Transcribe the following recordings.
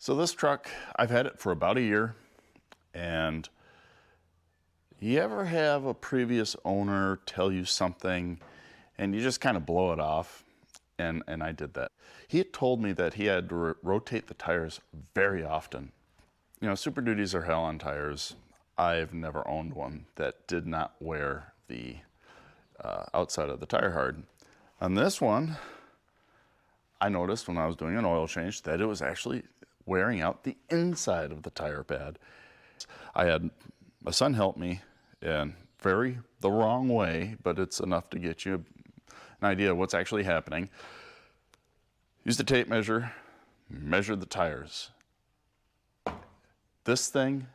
So this truck, I've had it for about a year, and you ever have a previous owner tell you something and you just kind of blow it off? And I did that. He had told me that he had to rotate the tires very often. You know, Super Duties are hell on tires. I've never owned one that did not wear the outside of the tire hard. On this one, I noticed when I was doing an oil change that it was actually wearing out the inside of the tire pad. I had my son help me in the wrong way, but it's enough to get you an idea of what's actually happening. Use the tape measure, measure the tires. This thing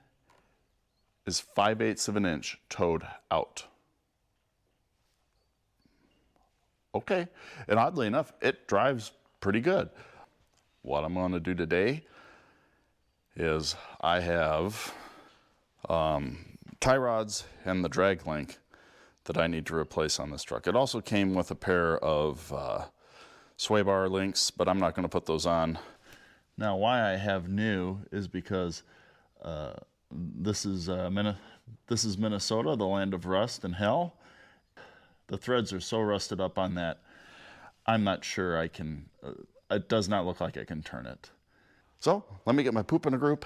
is 5/8 of an inch towed out. Okay, and oddly enough, it drives pretty good. What I'm going to do today is I have tie rods and the drag link that I need to replace on this truck. It also came with a pair of sway bar links, but I'm not going to put those on. Now, why I have new is because this is Minnesota, the land of rust and hell. The threads are so rusted up on that, I'm not sure I can, it does not look like I can turn it. So let me get my poop in a group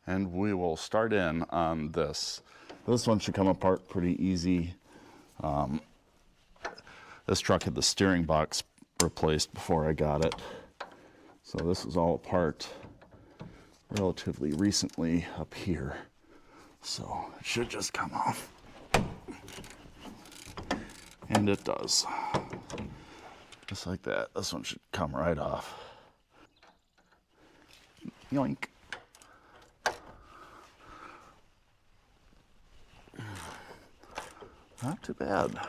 and we will start in on this. This one should come apart pretty easy. This truck had the steering box replaced before I got it. So this was all apart relatively recently up here. So it should just come off. And it does. Just like that. This one should come right off. Yoink. Not too bad.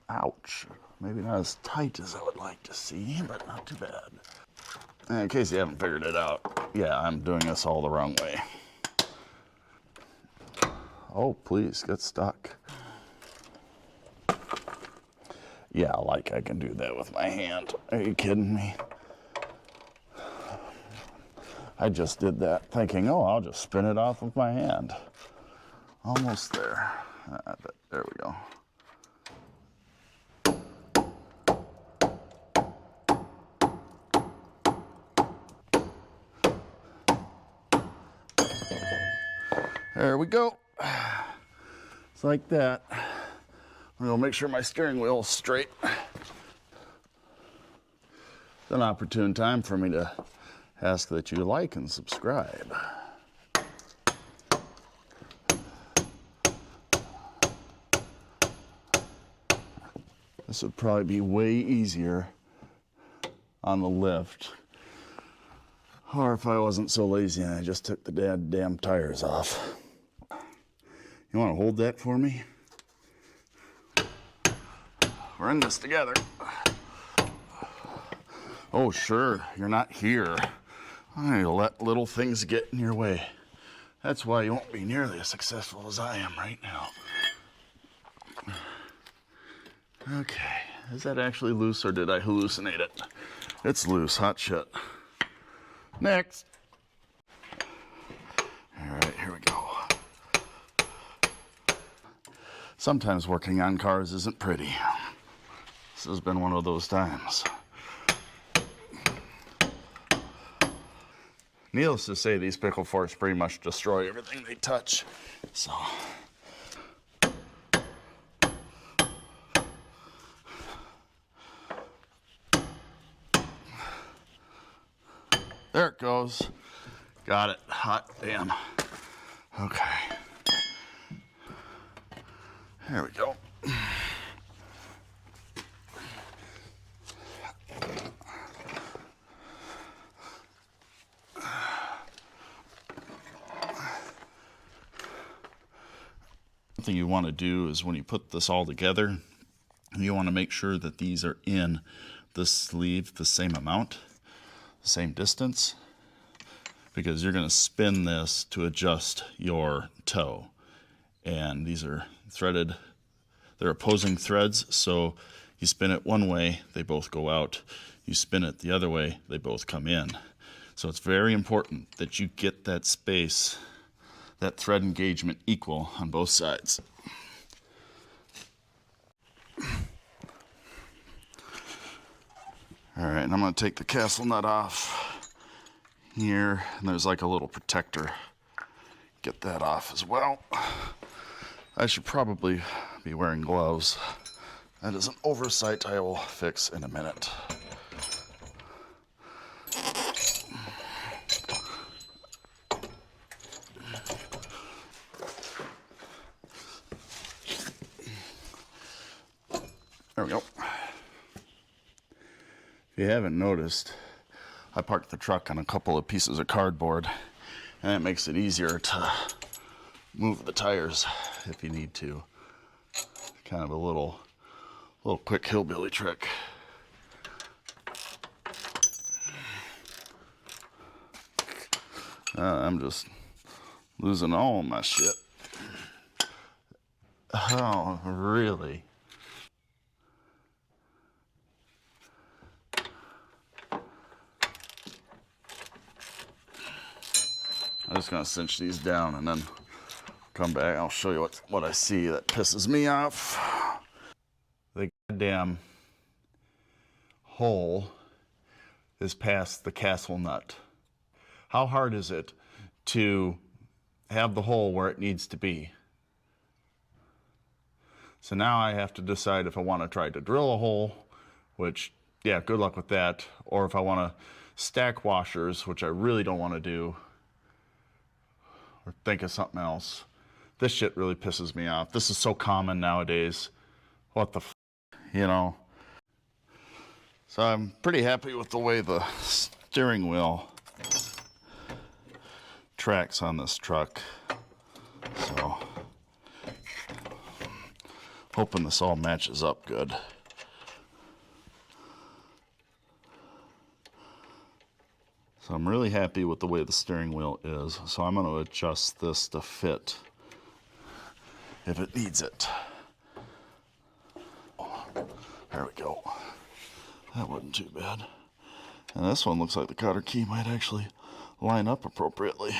Ouch. Maybe not as tight as I would like to see, but not too bad. And in case you haven't figured it out, yeah, I'm doing this all the wrong way. Oh, please, get stuck. Yeah, like I can do that with my hand. Are you kidding me? I just did that thinking, oh, I'll just spin it off with my hand. Almost there. But there we go. There we go. It's like that. I'm gonna make sure my steering wheel is straight. It's an opportune time for me to ask that you like and subscribe. This would probably be way easier on the lift. Or if I wasn't so lazy and I just took the damn tires off. You want to hold that for me? We're in this together. Oh, sure, you're not here. I need to let little things get in your way. That's why you won't be nearly as successful as I am right now. Okay, is that actually loose or did I hallucinate it? It's loose, hot shit. Next. All right, here we go. Sometimes working on cars isn't pretty. This has been one of those times. Needless to say, these pickle forks pretty much destroy everything they touch. So. There it goes. Got it. Hot damn. Okay. There we go. One thing you want to do is when you put this all together, you want to make sure that these are in the sleeve the same amount, the same distance, because you're going to spin this to adjust your toe. And these are threaded, they're opposing threads, so you spin it one way, they both go out. you spin it the other way, they both come in. So it's very important that you get that space, that thread engagement equal on both sides. All right, and I'm going to take the castle nut off here, and there's like a little protector. Get that off as well. I should probably be wearing gloves. That is an oversight I will fix in a minute. There we go. If you haven't noticed, I parked the truck on a couple of pieces of cardboard, and it makes it easier to move the tires if you need to. Kind of a little quick hillbilly trick. I'm just losing all my shit. Oh, really? I'm just gonna cinch these down and then come back. I'll show you what I see that pisses me off. The goddamn hole is past the castle nut. How hard is it to have the hole where it needs to be? So now I have to decide if I want to try to drill a hole, which, yeah, good luck with that, or if I want to stack washers, which I really don't want to do, or think of something else. This shit really pisses me off. This is so common nowadays. What the f, you know? So I'm pretty happy with the way the steering wheel tracks on this truck. So hoping this all matches up good. So I'm really happy with the way the steering wheel is. So I'm going to adjust this to fit if it needs it. There we go. That wasn't too bad. And this one looks like the cotter key might actually line up appropriately.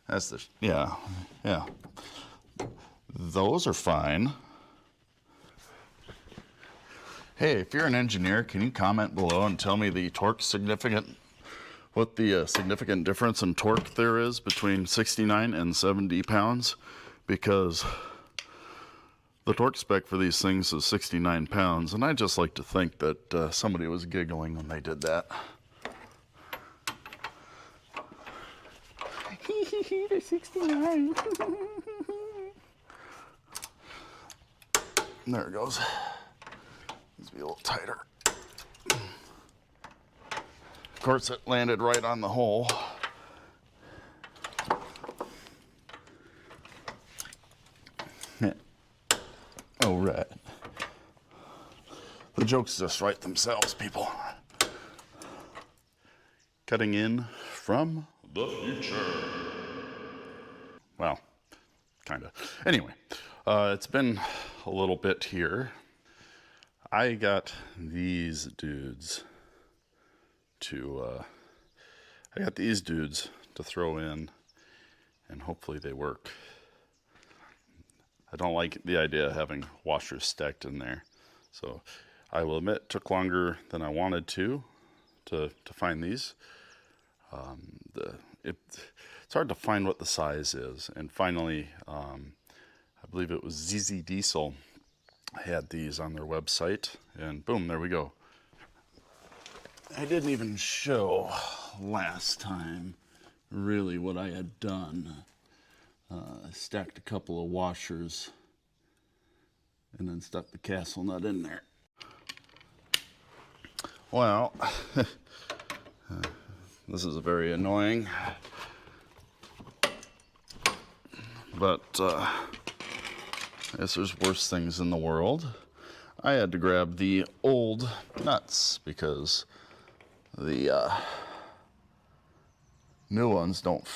That's the, yeah. Those are fine. Hey, if you're an engineer, can you comment below and tell me the torque significant, what the significant difference in torque there is between 69 and 70 pounds? Because the torque spec for these things is 69 pounds, and I just like to think that somebody was giggling when they did that. They're 69. There it goes. Needs to be a little tighter. Of course, it landed right on the hole. Oh, right. The jokes just write themselves, people. Cutting in from the future. Well, kind of. Anyway, it's been a little bit here. I got these dudes to throw in, and hopefully they work. I don't like the idea of having washers stacked in there. So I will admit it took longer than I wanted to find these. It's hard to find what the size is. And finally, I believe it was ZZ Diesel had these on their website, and boom, there we go. I didn't even show last time really what I had done. I stacked a couple of washers and then stuck the castle nut in there. Well, this is very annoying, but I guess there's worse things in the world. I had to grab the old nuts because the new ones don't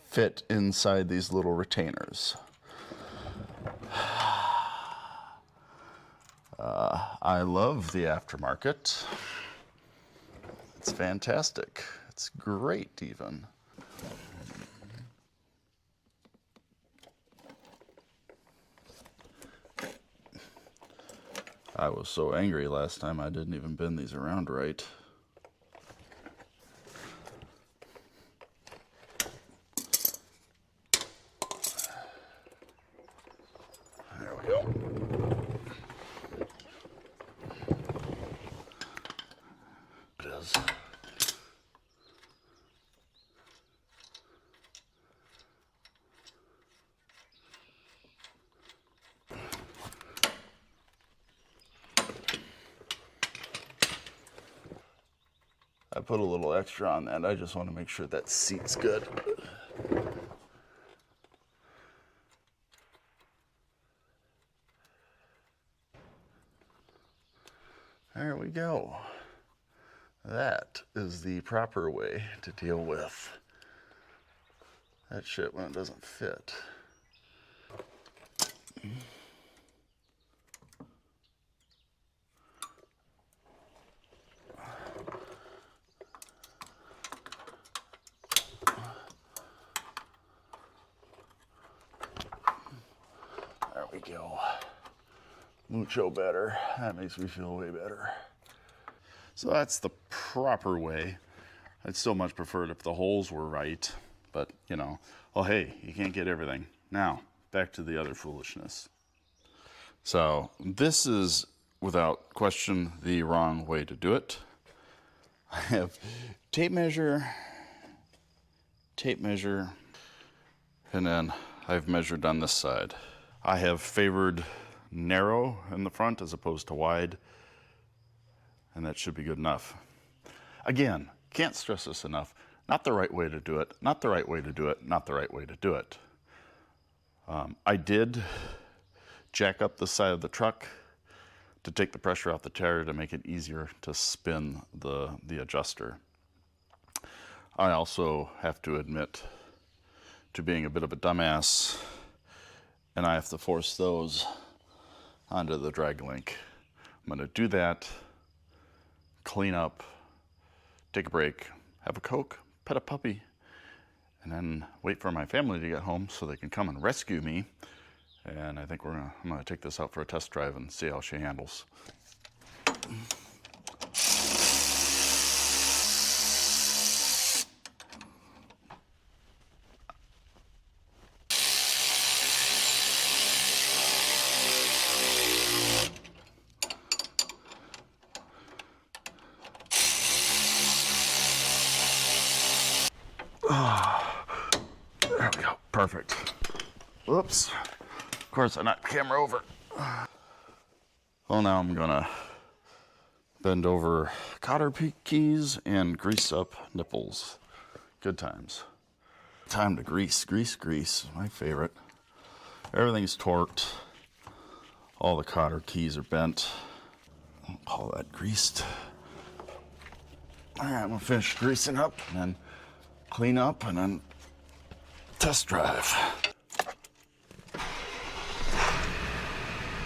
fit inside these little retainers. I love the aftermarket. It's fantastic. It's great even. I was so angry last time I didn't even bend these around right. There we go. It is. I put a little extra on that. I just want to make sure that seat's good. There we go. That is the proper way to deal with that shit when it doesn't fit. There we go. Mucho better. That makes me feel way better. So that's the proper way. I'd still much prefer it if the holes were right, but you know, well, hey, you can't get everything. Now, back to the other foolishness. So this is, without question, the wrong way to do it. I have tape measure, and then I've measured on this side. I have favored narrow in the front as opposed to wide, and that should be good enough. Again, can't stress this enough. Not the right way to do it, not the right way to do it, not the right way to do it. I did jack up the side of the truck to take the pressure off the tire to make it easier to spin the adjuster. I also have to admit to being a bit of a dumbass, and I have to force those onto the drag link. I'm going to do that, clean up, take a break, have a Coke, pet a puppy, and then wait for my family to get home so they can come and rescue me. And I think I'm gonna take this out for a test drive and see how she handles. There we go, perfect. Whoops, of course I knocked the camera over. Well, now I'm gonna bend over cotter keys and grease up nipples. Good times. Time to grease, my favorite. Everything's torqued. All the cotter keys are bent. All that greased. All right, I'm gonna finish greasing up and then clean up and then test drive.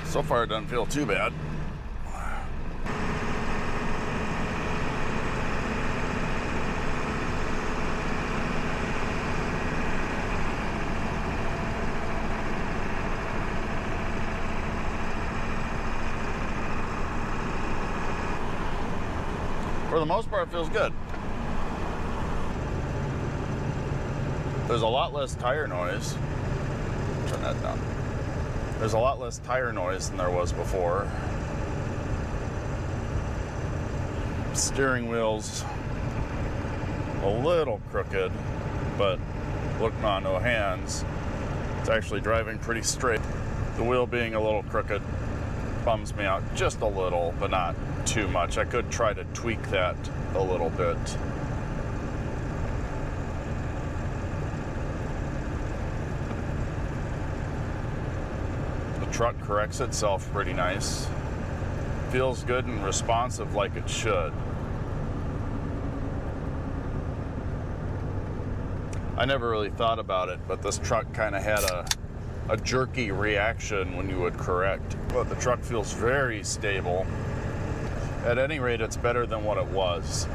So far it doesn't feel too bad. For the most part, it feels good. There's a lot less tire noise. Turn that down. There's a lot less tire noise than there was before. Steering wheel's a little crooked, but looking on no hands, it's actually driving pretty straight. The wheel being a little crooked bums me out just a little, but not too much. I could try to tweak that a little bit. The truck corrects itself pretty nice. Feels good and responsive like it should. I never really thought about it, but this truck kind of had a jerky reaction when you would correct. But the truck feels very stable. At any rate, it's better than what it was.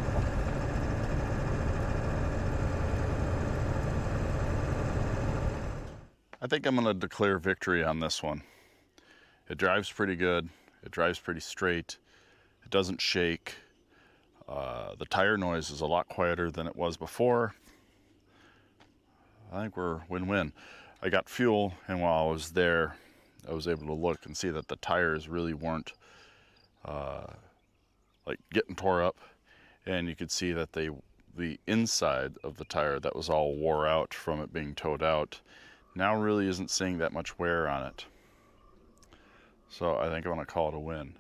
I think I'm gonna declare victory on this one. It drives pretty good. It drives pretty straight. It doesn't shake. The tire noise is a lot quieter than it was before. I think we're win-win. I got fuel, and while I was there, I was able to look and see that the tires really weren't like getting tore up, and you could see that the inside of the tire that was all wore out from it being towed out now really isn't seeing that much wear on it. So I think I'm gonna call it a win.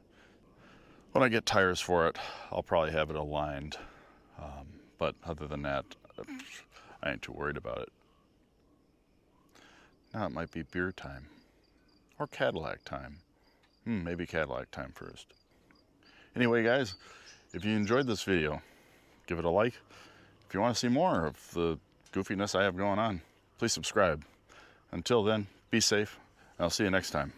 When I get tires for it, I'll probably have it aligned, but other than that, I ain't too worried about it. Now it might be beer time, or Cadillac time. Maybe Cadillac time first. Anyway, guys, if you enjoyed this video, give it a like. If you want to see more of the goofiness I have going on, please subscribe. Until then, be safe, and I'll see you next time.